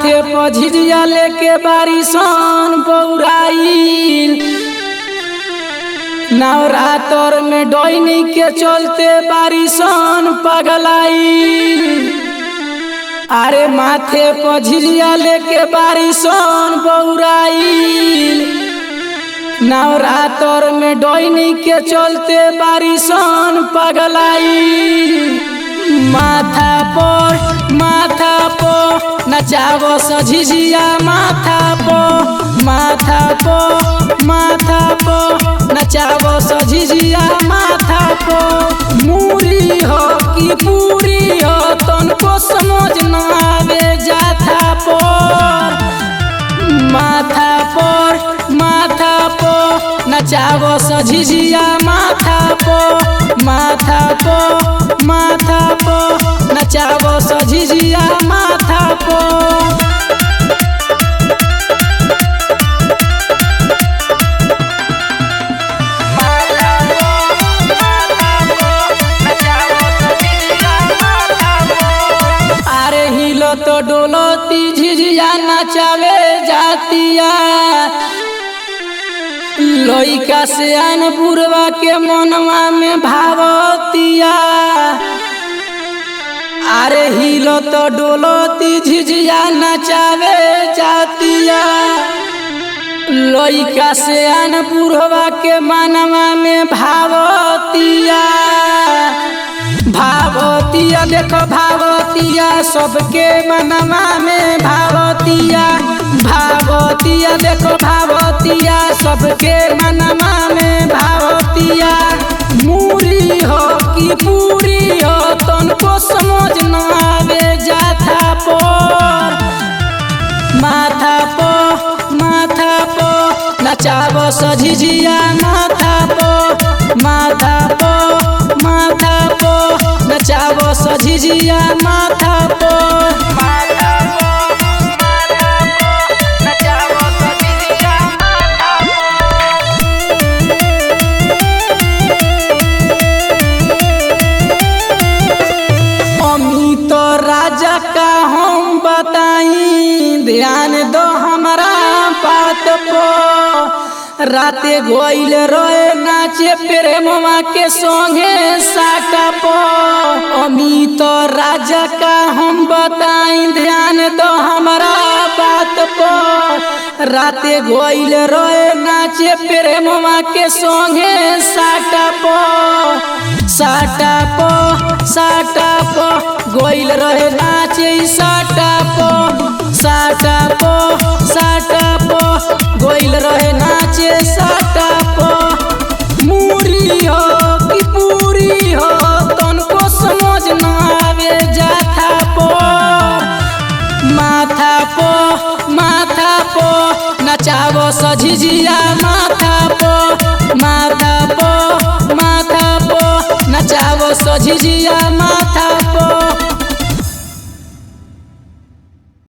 माथे पर झिझिया लेके बारिशन बौराइल। नवरात्र में डोइनी के चलते बारिशन पगलाइल। अरे माथे पर झिझिया लेके बारिशन बौराइल। नवरात्र में डोइनी के चलते बारिशन पगलाइल। माथा पर नचावो झिझिया माथा पर नचावो झिझिया माथा पर। मूरी हो कि पूरी हो तनको समझ न आवे जाथा पर। माथा पर नचावो झिझिया माथा पर नचावो झिझिया माथा पर। अरे हिलो तो डोलती झिझिया नचावे जातिया। लइका से आन बुढ़वा के मनवा में भावतिया। अरे हिलो तो डोलती झिझिया नचावे जातिया। लइका से आन बुढ़वा के मनवा में भावतिया। भावतिया देखो भावतिया सबके मनवा में भावतिया। भावतिया देखो भावतिया सबके मनवा में भावतिया। मूरी हो कि पूरी हो तनको समझ न आवे जाथा पर। माथा पर नचावो झिझिया माथा पर नचावो झिझिया माथा पर। अमित राजा का हम बताई ध्यान दो हमारा बात पर। राते गोइल रोए नाचे प्रेमवा के संगे साटा पर। अमित राजा का हम बताई ध्यान दो हमारा बात पर। राते गोइल रोए नाचे प्रेमवा के संगे साटा पर गोइल रहे नाचे साटा पर गोइल रहे नाचे साटा पर। मूरी हो कि पूरी हो तनको समझ न आवे जाथा पर। माथा पर नचावो झिझिया माथा पर नचावो झिझिया माथा पर।